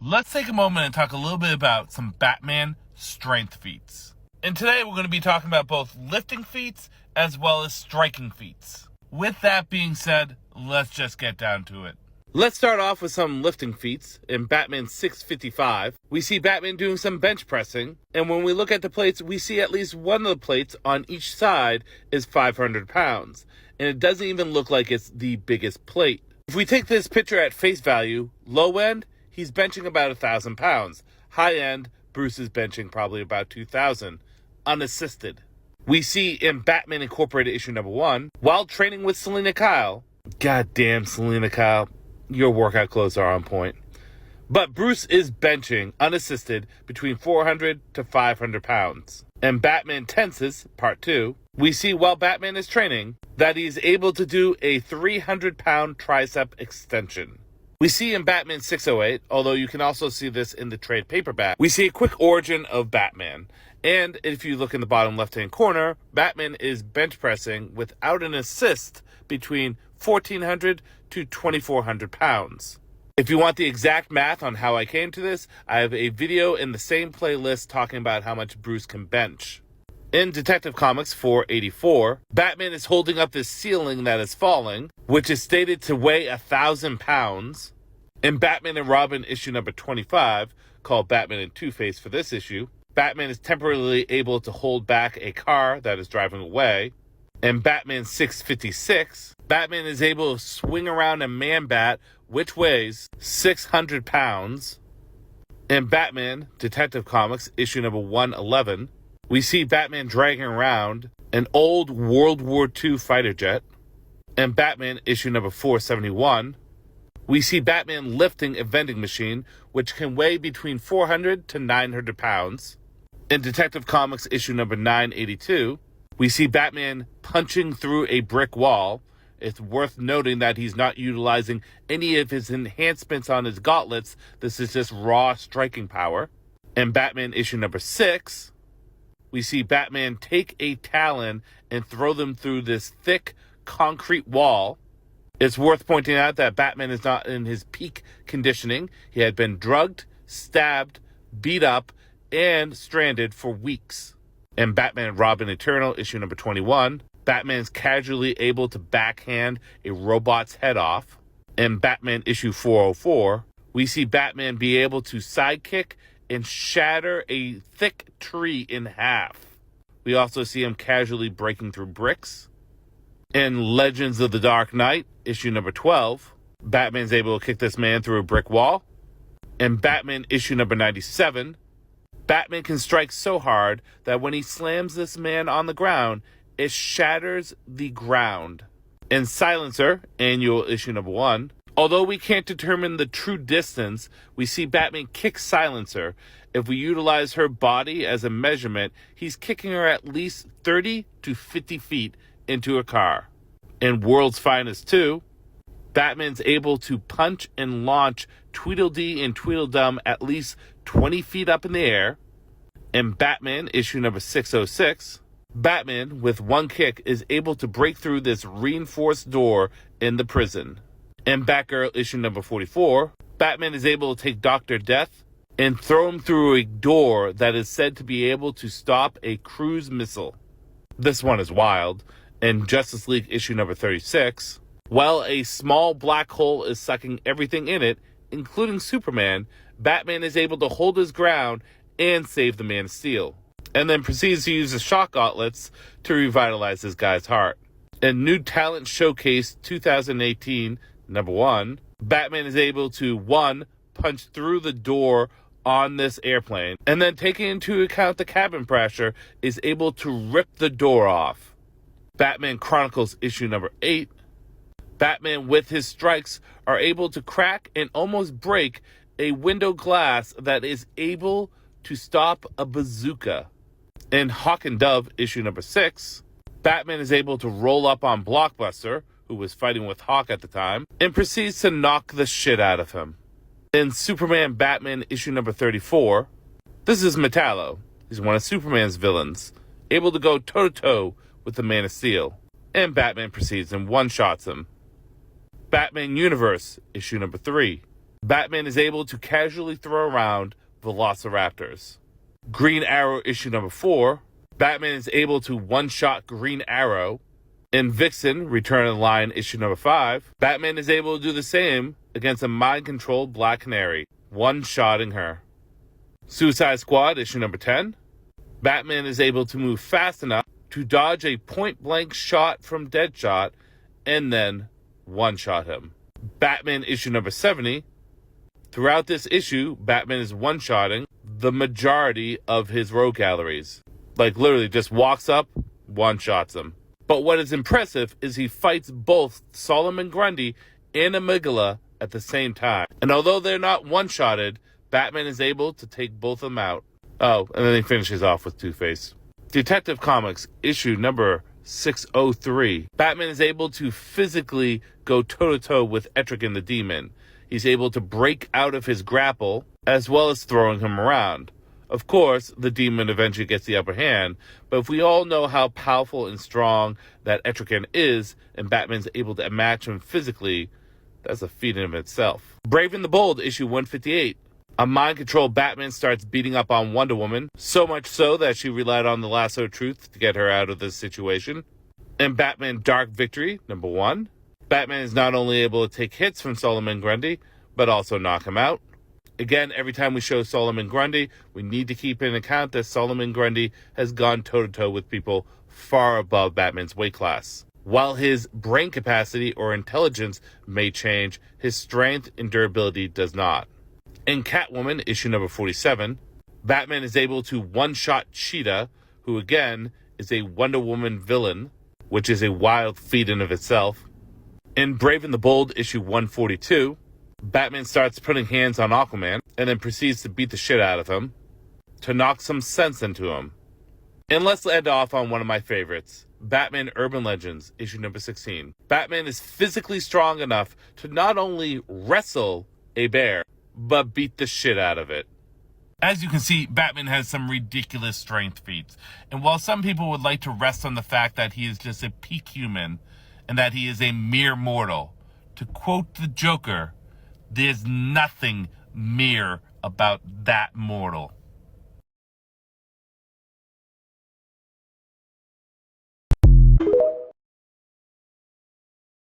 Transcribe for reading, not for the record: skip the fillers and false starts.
Let's take a moment and talk a little bit about some Batman strength feats. And today we're going to be talking about both lifting feats as well as striking feats. With that being said, let's just get down to it. Let's start off with some lifting feats. In Batman 655, we see Batman doing some bench pressing, and when we look at the plates, we see at least one of the plates on each side is 500 pounds, and it doesn't even look like it's the biggest plate. If we take this picture at face value, low end, he's benching about 1,000 pounds. High end, Bruce is benching probably about 2,000, unassisted. We see in Batman Incorporated issue number 1, while training with Selina Kyle, goddamn Selina Kyle, your workout clothes are on point. But Bruce is benching, unassisted, between 400 to 500 pounds. In Batman Tenses, Part 2, we see while Batman is training that he's able to do a 300-pound tricep extension. We see in Batman 608, although you can also see this in the trade paperback, we see a quick origin of Batman. And if you look in the bottom left-hand corner, Batman is bench pressing without an assist between 1,400 to 2,400 pounds. If you want the exact math on how I came to this, I have a video in the same playlist talking about how much Bruce can bench. In Detective Comics 484, Batman is holding up this ceiling that is falling, which is stated to weigh 1,000 pounds. In Batman and Robin issue number 25, called Batman and Two-Face for this issue, Batman is temporarily able to hold back a car that is driving away. In Batman 656, Batman is able to swing around a man-bat which weighs 600 pounds. In Batman Detective Comics issue number 111, we see Batman dragging around an old World War II fighter jet. In Batman issue number 471, we see Batman lifting a vending machine which can weigh between 400 to 900 pounds. In Detective Comics issue number 982, we see Batman punching through a brick wall. It's worth noting that he's not utilizing any of his enhancements on his gauntlets. This is just raw striking power. In Batman issue number 6, we see Batman take a talon and throw them through this thick concrete wall. It's worth pointing out that Batman is not in his peak conditioning. He had been drugged, stabbed, beat up, and stranded for weeks. In Batman and Robin Eternal issue number 21, Batman's casually able to backhand a robot's head off. In Batman issue 404, we see Batman be able to sidekick and shatter a thick tree in half. We also see him casually breaking through bricks. In Legends of the Dark Knight, issue number 12, Batman's able to kick this man through a brick wall. In Batman issue number 97, Batman can strike so hard that when he slams this man on the ground, it shatters the ground. In Silencer, annual issue number 1, although we can't determine the true distance, we see Batman kick Silencer. If we utilize her body as a measurement, he's kicking her at least 30 to 50 feet into a car. In World's Finest 2, Batman's able to punch and launch Tweedledee and Tweedledum at least 20 feet up in the air. In Batman issue number 606, Batman, with one kick, is able to break through this reinforced door in the prison. In Batgirl issue number 44, Batman is able to take Dr. Death and throw him through a door that is said to be able to stop a cruise missile. This one is wild. In Justice League issue number 36, while a small black hole is sucking everything in it, including Superman, Batman is able to hold his ground and save the Man of Steel, and then proceeds to use the shock gauntlets to revitalize this guy's heart. In New Talent Showcase 2018, number 1, Batman is able to, 1, punch through the door on this airplane, and then taking into account the cabin pressure, is able to rip the door off. Batman Chronicles issue number 8, Batman with his strikes are able to crack and almost break a window glass that is able to stop a bazooka. In Hawk and Dove issue number 6, Batman is able to roll up on Blockbuster, who was fighting with Hawk at the time, and proceeds to knock the shit out of him. In Superman Batman issue number 34, this is Metallo. He's one of Superman's villains, able to go toe-to-toe with the Man of Steel, and Batman proceeds and one-shots him. Batman Universe issue number 3, Batman is able to casually throw around velociraptors. Green Arrow issue number 4. Batman is able to one-shot Green Arrow. In Vixen, Return of the Lion issue number 5, Batman is able to do the same against a mind-controlled Black Canary, one-shotting her. Suicide Squad issue number 10, Batman is able to move fast enough to dodge a point-blank shot from Deadshot and then one-shot him. Batman issue number 70, throughout this issue, Batman is one-shotting the majority of his rogue galleries. Like, literally just walks up, one-shots them. But what is impressive is he fights both Solomon Grundy and Amygdala at the same time. And although they're not one-shotted, Batman is able to take both of them out. Oh, and then he finishes off with Two-Face. Detective Comics, issue number 603. Batman is able to physically go toe-to-toe with Etrigan the Demon. He's able to break out of his grapple, as well as throwing him around. Of course, the demon eventually gets the upper hand, but if we all know how powerful and strong that Etrigan is, and Batman's able to match him physically, that's a feat in of itself. Brave and the Bold, issue 158. A mind-controlled Batman starts beating up on Wonder Woman, so much so that she relied on the lasso of truth to get her out of this situation. In Batman Dark Victory, number 1, Batman is not only able to take hits from Solomon Grundy, but also knock him out. Again, every time we show Solomon Grundy, we need to keep in account that Solomon Grundy has gone toe-to-toe with people far above Batman's weight class. While his brain capacity or intelligence may change, his strength and durability does not. In Catwoman, issue number 47, Batman is able to one-shot Cheetah, who again is a Wonder Woman villain, which is a wild feat in of itself. In Brave and the Bold, issue 142, Batman starts putting hands on Aquaman and then proceeds to beat the shit out of him to knock some sense into him. And let's end off on one of my favorites, Batman Urban Legends, issue number 16. Batman is physically strong enough to not only wrestle a bear, but beat the shit out of it. As you can see, Batman has some ridiculous strength feats. And while some people would like to rest on the fact that he is just a peak human and that he is a mere mortal, to quote the Joker, there's nothing mere about that mortal.